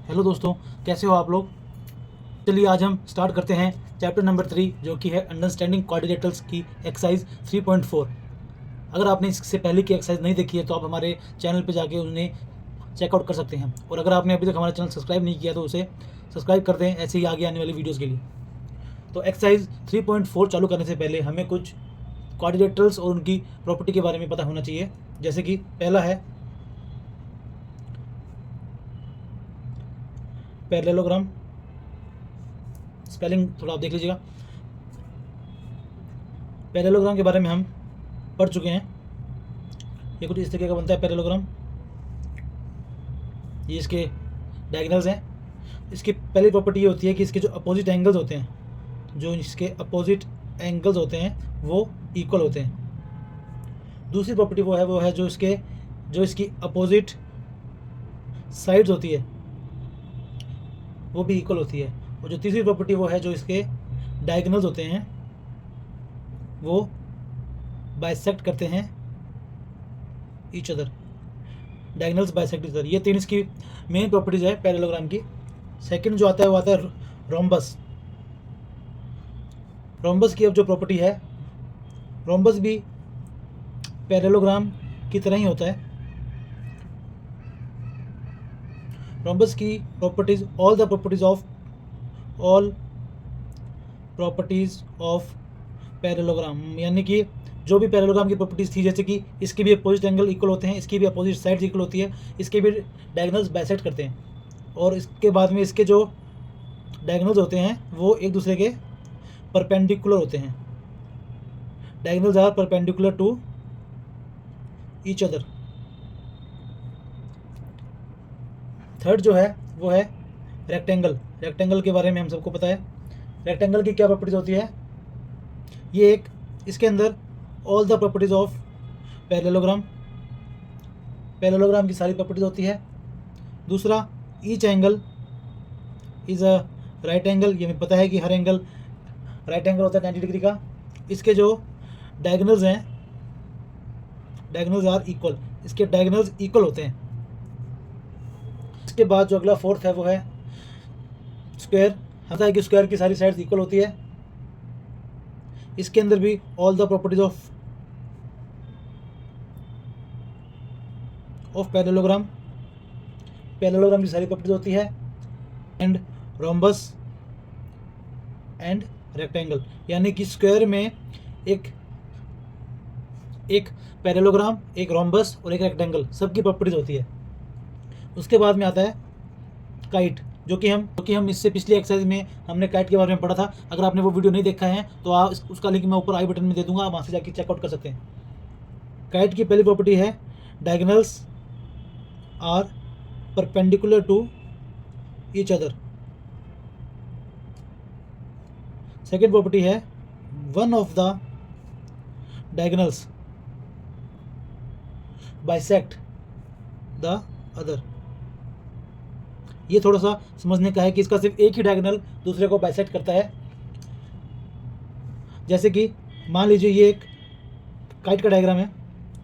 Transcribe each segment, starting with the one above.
Hello दोस्तों, कैसे हो आप लोग। चलिए आज हम स्टार्ट करते हैं चैप्टर नंबर 3 जो कि है अंडरस्टैंडिंग क्वाड्रिलेटरल्स की एक्सरसाइज 3.4। अगर आपने इससे पहले की एक्सरसाइज नहीं देखी है तो आप हमारे चैनल पर जाके उन्हें चेकआउट कर सकते हैं, और अगर आपने अभी तक हमारा चैनल सब्सक्राइब नहीं किया तो उसे सब्सक्राइब कर दें ऐसे ही आगे आने वाली वीडियोज़ के लिए। तो एक्सरसाइज 3.4 चालू करने से पहले हमें कुछ क्वाड्रिलेटरल्स और उनकी प्रॉपर्टी के बारे में पता होना चाहिए। जैसे कि पहला है पैरेललोग्राम। स्पेलिंग थोड़ा आप देख लीजिएगा। पैरेललोग्राम के बारे में हम पढ़ चुके हैं। ये कुछ इस तरीके का बनता है पैरेललोग्राम। ये इसके डायगोनल्स हैं। इसकी पहली प्रॉपर्टी ये होती है कि इसके जो अपोजिट एंगल्स होते हैं, वो इक्वल होते हैं। दूसरी प्रॉपर्टी वो है जो इसकी अपोजिट साइड्स होती है वो भी इक्वल होती है। और जो तीसरी प्रॉपर्टी वो है जो इसके डायगोनल्स होते हैं वो बाइसेक्ट करते हैं each other. Diagonals bisect each other, ये तीन इसकी मेन प्रॉपर्टीज़ है पैरेललोग्राम की। सेकंड जो आता है वो आता है रोम्बस। रोम्बस की अब जो प्रॉपर्टी है, रोम्बस भी पैरेललोग्राम की तरह ही होता है। रोम्बस की properties all properties of parallelogram, यानी कि जो भी पैरेललोग्राम की प्रॉपर्टीज़ थी, जैसे कि इसके भी अपोजिट एंगल इक्वल होते हैं, इसकी भी अपोजिट साइड्स इक्वल होती है, इसके भी डायगोनल्स बाइसेक्ट करते हैं, और इसके बाद में इसके जो डायगोनल्स होते हैं वो एक दूसरे के परपेंडिकुलर होते हैं। Diagonals are perpendicular to each other. Third जो है वो है रेक्टेंगल। रेक्टेंगल के बारे में हम सबको पता है। रेक्टेंगल की क्या प्रॉपर्टीज होती है, ये एक इसके अंदर all the properties of parallelogram की सारी प्रॉपर्टीज होती है। दूसरा, each angle is a right angle. ये हमें पता है कि हर एंगल राइट एंगल होता है 90 डिग्री का। इसके जो डायगोनल्स हैं, डायगोनल्स आर इक्वल, इसके डायगोनल्स इक्वल होते हैं। इसके बाद जो अगला फोर्थ है वो है स्क्वायर। पता है कि स्क्वायर की सारी साइड्स इक्वल होती है। इसके अंदर भी all the properties of parallelogram की सारी प्रॉपर्टीज होती है। एंड रोम्बस एंड रेक्टेंगल, यानी कि स्क्वायर में एक पैरेललोग्राम, एक रोम्बस और एक रेक्टेंगल, सबकी प्रॉपर्टीज होती है। उसके बाद में आता है काइट, जो कि हम इससे पिछली एक्सरसाइज में हमने काइट के बारे में पढ़ा था। अगर आपने वो वीडियो नहीं देखा है तो आप उसका लिंक मैं ऊपर आई बटन में दे दूंगा, आप वहाँ से जाके चेकआउट कर सकते हैं। काइट की पहली प्रॉपर्टी है diagonals are perpendicular to each other. Second property है one of the diagonals bisect the other. ये थोड़ा सा समझने का है कि इसका सिर्फ एक ही डायगोनल दूसरे को बाइसेक्ट करता है। जैसे कि मान लीजिए ये एक काइट का डायग्राम है,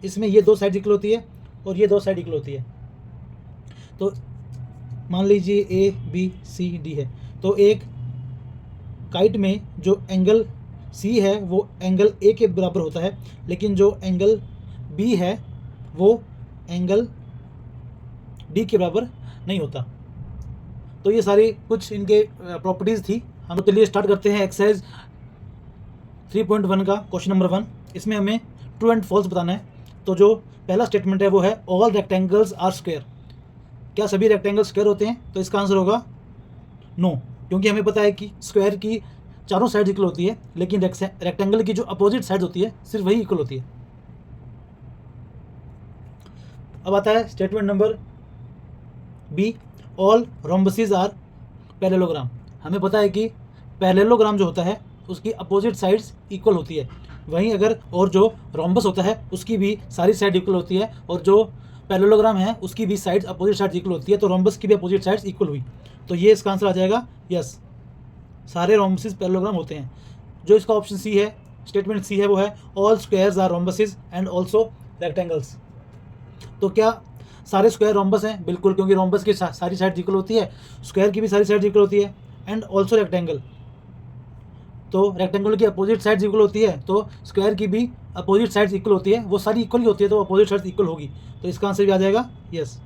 इसमें ये दो साइड इक्वल होती है और ये दो साइड इक्वल होती है। तो मान लीजिए ए बी सी डी है, तो एक काइट में जो एंगल सी है वो एंगल ए के बराबर होता है, लेकिन जो एंगल बी है वो एंगल डी के बराबर नहीं होता। तो ये सारी कुछ इनके प्रॉपर्टीज़ थी। हम चलिए स्टार्ट करते हैं एक्सरसाइज 3.1 का क्वेश्चन नंबर 1। इसमें हमें ट्रू एंड फॉल्स बताना है। तो जो पहला स्टेटमेंट है वो है ऑल रेक्टेंगल्स आर स्क्वायर। क्या सभी रेक्टेंगल स्क्वायर होते हैं? तो इसका आंसर होगा नो, क्योंकि हमें पता है कि स्क्वायर की चारों साइड इक्वल होती है, लेकिन रेक्टेंगल की जो अपोजिट साइड होती है सिर्फ वही इक्वल होती है। अब आता है statement number B, all rhombuses are parallelogram. हमें पता है कि पैरेललोग्राम जो होता है उसकी अपोजिट साइड्स इक्वल होती है, वहीं अगर और जो रोम्बस होता है उसकी भी सारी साइड इक्वल होती है, और जो पैरेललोग्राम है उसकी भी साइड्स अपोजिट साइड्स इक्वल होती है। तो रोम्बस की भी अपोजिट साइड्स इक्वल हुई, तो ये इसका आंसर आ जाएगा यस, सारे रोम्बसिस पैरेललोग्राम होते हैं। जो इसका ऑप्शन सी है, स्टेटमेंट सी है, वो है all squares are rhombuses and also rectangles. तो क्या सारे स्क्वायर रोम्बस हैं, बिल्कुल, क्योंकि रोम्बस की सारी साइड इक्वल होती है, स्क्वायर की भी सारी साइड इक्वल होती है। एंड ऑल्सो रेक्टेंगल, तो रेक्टेंगल की अपोजिट साइड्स इक्वल होती है, तो स्क्वायर की भी अपोजिट साइड्स इक्वल होती है, वो सारी इक्वल ही होती है, तो अपोजिट साइड्स इक्वल होगी, तो इसका आंसर भी आ जाएगा यस।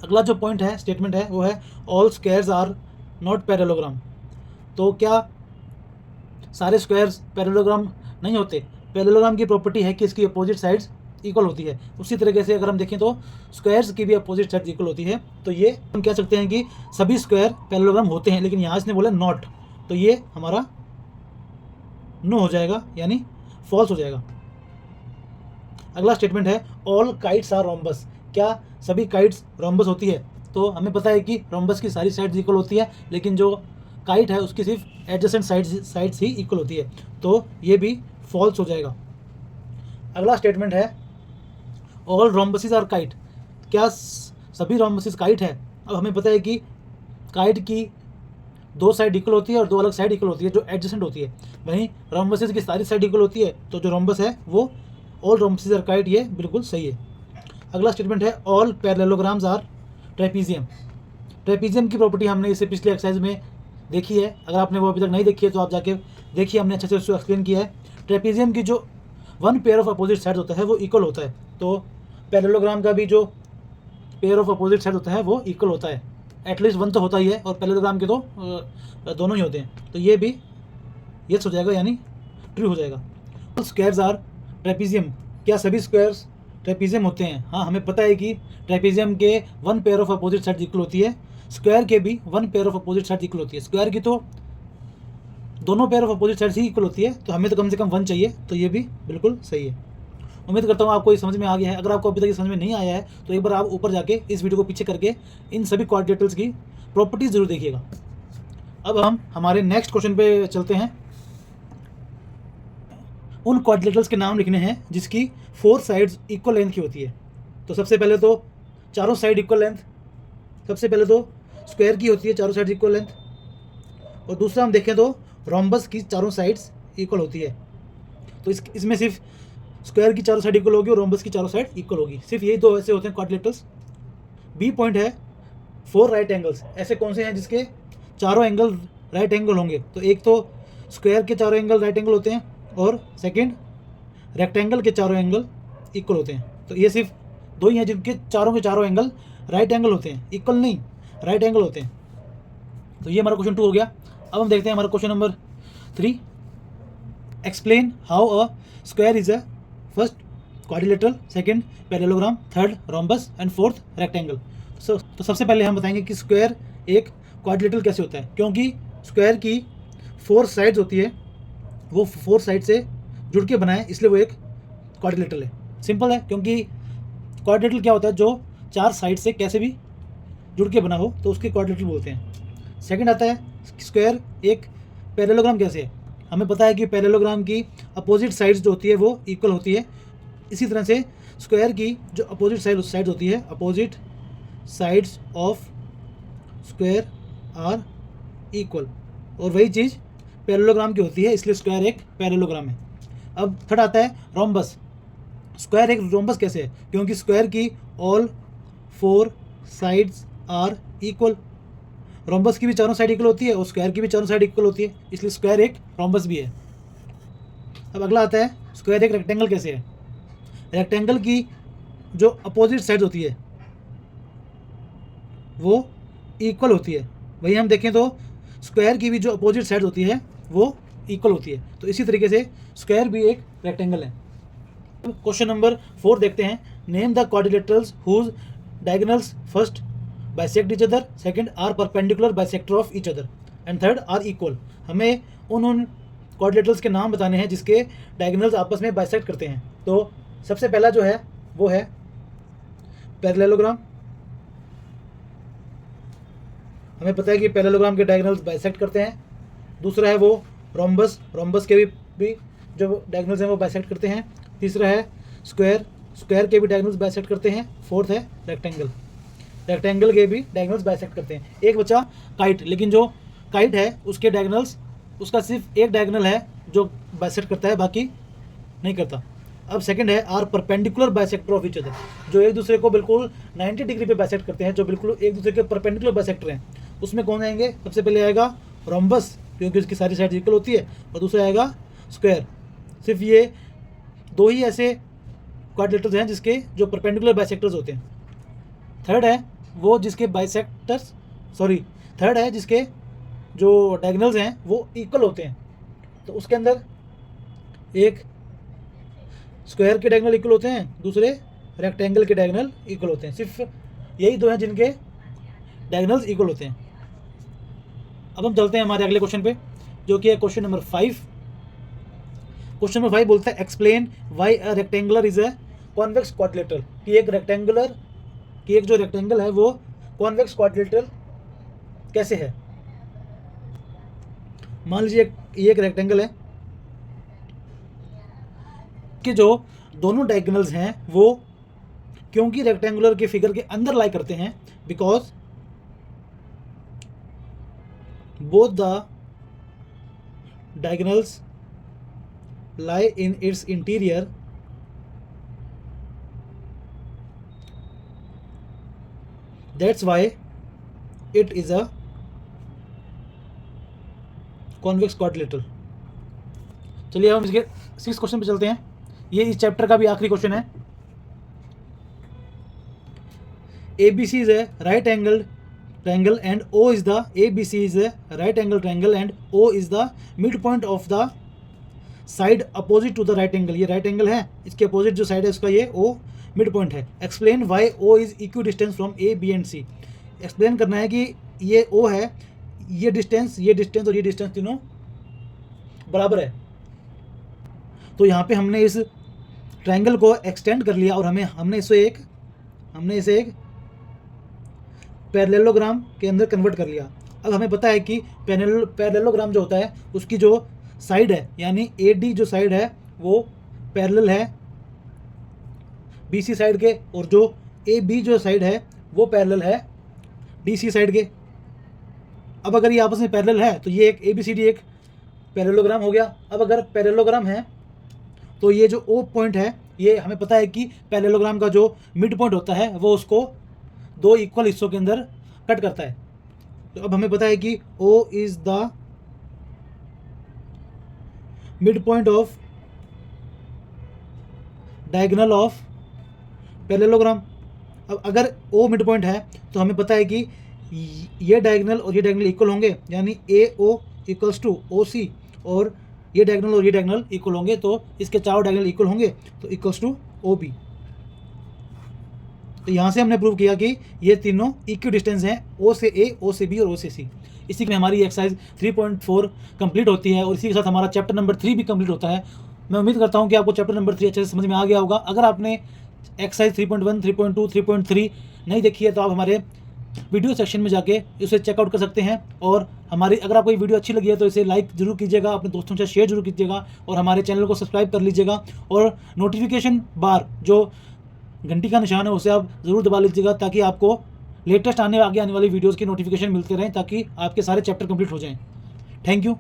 अगला जो पॉइंट है, स्टेटमेंट है, वो है all squares are not parallelogram. तो क्या सारे स्क्वायर्स पैरेललोग्राम नहीं होते? पैरेललोग्राम की प्रॉपर्टी है कि इसकी अपोजिट साइड्स इक्वल होती है। उसी तरीके से अगर हम देखें तो स्क्वायर्स की भी अपोजिट साइड्स इक्वल होती है, तो ये हम कह सकते हैं कि सभी स्क्वायर पैरेललोग्राम होते हैं, लेकिन यहाँ इसने बोला नॉट, तो ये हमारा नो हो जाएगा, यानी फॉल्स हो जाएगा। अगला स्टेटमेंट है ऑल काइट्स आर रोम्बस। क्या सभी काइट्स रोम्बस होती है? तो हमें पता है कि रोम्बस की सारी साइड्स इक्वल होती है, लेकिन जो काइट है उसकी सिर्फ एडजेसेंट साइड्स ही इक्वल होती है, तो ये भी फॉल्स हो जाएगा। अगला स्टेटमेंट है ऑल रोम्बसिस आर काइट। क्या सभी रोम्बसिस काइट है? अब हमें पता है कि काइट की दो साइड इक्वल होती है और दो अलग साइड इक्वल होती है जो एडजेसेंट होती है, वहीं रोम्बसिस की सारी साइड इक्वल होती है, तो जो रोम्बस है वो ऑल रोम्बसिस आर काइट, ये बिल्कुल सही है। अगला स्टेटमेंट है all parallelograms are trapezium. Trapezium की प्रॉपर्टी हमने इसे पिछले एक्सरसाइज में देखी है, अगर आपने वो अभी तक नहीं देखी है तो आप जाके देखिए, हमने अच्छे से उसको एक्सप्लेन किया है। ट्रेपीजियम की जो one pair of opposite side होता है वो इक्वल होता है, तो पैरेललोग्राम का भी जो पेयर ऑफ अपोजिट साइड होता है वो इक्वल होता है, एटलीस्ट वन तो होता ही है, और पैरेललोग्राम के तो दोनों ही होते हैं, तो ये भी यस हो जाएगा, यानी ट्रू हो जाएगा। Squares are trapezium. क्या सभी स्क्वायर्स ट्रेपीजियम होते हैं? हाँ, हमें पता है कि ट्रेपीजियम के one pair of opposite side equal होती है, स्क्वायर के भी one pair of opposite side equal होती है। स्क्वायर की तो दोनों pair of opposite side he equal होती है, तो हमें तो कम से कम वन चाहिए, तो ये भी बिल्कुल सही है। उम्मीद करता हूँ आपको ये समझ में आ गया है। अगर आपको अभी तक ये समझ में नहीं आया है तो एक बार आप ऊपर जाके इस वीडियो को पीछे करके इन सभी क्वाड्रिलेटरल्स की प्रॉपर्टीज जरूर देखिएगा। अब हम हमारे नेक्स्ट क्वेश्चन पे चलते हैं। उन क्वाड्रिलेटरल्स के नाम लिखने हैं जिसकी 4 साइड्स इक्वल लेंथ की होती है। तो सबसे पहले तो चारों साइड इक्वल लेंथ, सबसे पहले तो स्क्वायर की होती है चारों साइड इक्वल लेंथ, और दूसरा हम देखें तो रोम्बस की चारों साइड्स इक्वल होती है। तो इसमें सिर्फ स्क्वायर की चारों साइड इक्वल होगी और रोम्बस की चारों साइड इक्वल होगी, सिर्फ यही दो ऐसे होते हैं क्वाड्रिलेटरल्स। बी पॉइंट है 4 राइट एंगल्स। ऐसे कौन से हैं जिसके चारों एंगल राइट एंगल होंगे? तो एक तो स्क्वायर के चारों एंगल राइट एंगल होते हैं, और सेकंड रेक्टेंगल के चारों एंगल इक्वल होते हैं। तो ये सिर्फ दो ही हैं जिनके चारों के चारों एंगल राइट एंगल होते हैं, इक्वल नहीं, राइट एंगल होते हैं। तो ये हमारा क्वेश्चन 2 हो गया। अब हम देखते हैं हमारा question number 3। Explain how a square is a first quadrilateral, second parallelogram, third rhombus and fourth rectangle. तो सबसे पहले हम बताएंगे कि स्क्वायर एक क्वाड्रिलेटरल कैसे होता है। क्योंकि स्क्वायर की 4 साइड्स होती है, वो 4 साइड से जुड़ के बनाए, इसलिए वो एक क्वाड्रिलेटरल है। सिंपल है, क्योंकि क्वाड्रिलेटरल क्या होता है? जो 4 साइड से कैसे भी जुड़ के बना हो तो उसके क्वाड्रिलेटरल बोलते हैं। सेकंड आता है स्क्वायर एक पैरेललोग्राम कैसे है। हमें पता है कि पैरेललोग्राम की अपोजिट साइड्स जो होती है वो इक्वल होती है, इसी तरह से स्क्वायर की जो अपोजिट साइड होती है, opposite sides of square are equal, और वही चीज़ पैरेललोग्राम की होती है, इसलिए स्क्वायर एक पैरेललोग्राम है। अब थर्ड आता है रोम्बस। स्क्वायर एक रोम्बस कैसे है? क्योंकि स्क्वायर की all 4 sides are equal. Rhombus की भी चारों साइड इक्वल होती है और स्क्वायर की भी चारों साइड इक्वल होती है, इसलिए स्क्वायर एक रोम्बस भी है। अब अगला आता है स्क्वायर एक रेक्टेंगल कैसे है। रेक्टेंगल की जो अपोजिट साइड होती है वो इक्वल होती है, वही हम देखें तो स्क्वायर की भी जो अपोजिट साइड होती है वो इक्वल होती है, तो इसी तरीके से स्क्वायर भी एक रेक्टेंगल है। क्वेश्चन नंबर 4 देखते हैं। Name the quadrilaterals whose diagonals first bisect each other, second are perpendicular bisector of each other, and third are equal. हमें उन क्वाड्रिलेटरल्स के नाम बताने हैं जिसके डायगोनल्स आपस में बाइसेक्ट करते हैं। तो सबसे पहला जो है वो है पैरेललोग्राम। हमें पता है कि पैरेललोग्राम के डायगोनल्स बाइसेक्ट करते हैं। दूसरा है वो रोम्बस, रोम्बस के भी जो डायगोनल्स हैं वो बाइसेक्ट करते हैं। तीसरा है स्क्वायर, स्क्वायर के भी डायगोनल्स बाइसेक्ट करते हैं। फोर्थ है रेक्टेंगल, रेक्टेंगल के भी डायगोनल्स बाइसेक्ट करते हैं। एक बचा काइट, लेकिन जो काइट है उसके डायगोनल्स, उसका सिर्फ एक डायगोनल है जो बाइसेक्ट करता है, बाकी नहीं करता। अब सेकंड है are perpendicular bisector of each other, जो एक दूसरे को बिल्कुल 90 डिग्री पे बाइसेक्ट करते हैं, जो बिल्कुल एक दूसरे के परपेंडिकुलर बाइसेक्टर हैं। उसमें कौन आएंगे? सबसे पहले आएगा रोम्बस, क्योंकि उसकी सारी साइड इक्वल होती है, और दूसरा आएगा स्क्वायर। सिर्फ ये दो ही ऐसे क्वाड्रिलेटरल्स हैं जिसके जो परपेंडिकुलर बाइसेक्टर्स होते हैं। थर्ड है वो जिसके थर्ड है जिसके जो डायगोनल्स हैं वो इक्वल होते हैं। तो उसके अंदर एक स्क्वायर के डायगोनल इक्वल होते हैं, दूसरे रेक्टेंगल के डायगोनल इक्वल होते हैं। सिर्फ यही दो हैं जिनके डायगोनल्स इक्वल होते हैं। अब हम चलते हैं हमारे अगले क्वेश्चन पे, जो कि है क्वेश्चन नंबर 5। क्वेश्चन नंबर 5 बोलता है explain why a rectangular is a convex quadrilateral, कि एक जो रेक्टेंगल है वो कॉन्वेक्स क्वाड्रिलेटरल कैसे है। मान लीजिए ये एक रेक्टेंगल है कि जो दोनों डायगोनल्स हैं वो क्योंकि रेक्टेंगुलर के फिगर के अंदर लाई करते हैं, because both the diagonals lie in its interior, that's why it is a convex quadrilateral। चलिए हम इसके 6 क्वेश्चन पे चलते हैं। ये इस चैप्टर का भी आखिरी क्वेश्चन है। ABC is a right angled triangle and O is the ABC is a right angled triangle and O is the midpoint of the side opposite to the right angle. ये right angle है, इसके opposite जो side है उसका ये O midpoint है। Explain why O is equidistance from A B and C. Explain करना है कि ये ओ है, ये डिस्टेंस और ये डिस्टेंस तीनों बराबर है। तो यहाँ पे हमने इस ट्राइंगल को एक्सटेंड कर लिया और हमने इसे एक पैरेललोग्राम के अंदर कन्वर्ट कर लिया। अब हमें पता है कि पैरेललोग्राम जो होता है उसकी जो साइड है, यानी AD जो साइड है वो पैरेलल है BC साइड के, और जो AB जो साइड है वो पैरेलल है DC साइड के। अब अगर ये आपस में पैरेलल है तो ये एक ABCD एक पैरेललोग्राम हो गया। अब अगर पैरेललोग्राम है तो ये जो O पॉइंट है, ये हमें पता है कि पैरेललोग्राम का जो मिड पॉइंट होता है वो उसको दो इक्वल हिस्सों के अंदर कट करता है। तो अब हमें पता है कि O is the mid point of diagonal of parallelogram. अब अगर O मिड पॉइंट है तो हमें पता है कि ये डायगोनल और ये डायगोनल इक्वल होंगे, यानी AO इक्वल्स टू OC, और ये डायगोनल और ये डायगोनल इक्वल होंगे, तो इसके चारों डायगोनल इक्वल होंगे, तो इक्वल्स टू OB। तो यहाँ से हमने प्रूव किया कि ये तीनों इक्वी डिस्टेंस हैं, O से A, O से B और O से C। इसी में हमारी एक्सरसाइज 3.4 कंप्लीट होती है और इसी के साथ हमारा चैप्टर नंबर 3 भी कंप्लीट होता है। मैं उम्मीद करता हूँ कि आपको चैप्टर नंबर 3 अच्छे से समझ में आ गया होगा। अगर आपने एक्सरसाइज 3.1, 3.2, 3.3 नहीं देखी है तो आप हमारे वीडियो सेक्शन में जाके इसे चेकआउट कर सकते हैं। और अगर आपको ये वीडियो अच्छी लगी है तो इसे लाइक जरूर कीजिएगा, अपने दोस्तों से शेयर जरूर कीजिएगा, और हमारे चैनल को सब्सक्राइब कर लीजिएगा। और नोटिफिकेशन बार जो घंटी का निशान है उसे आप ज़रूर दबा लीजिएगा, ताकि आपको लेटेस्ट आगे आने वाली वीडियोज़ की नोटिफिकेशन मिलते रहें, ताकि आपके सारे चैप्टर कंप्लीट हो जाएं। Thank you.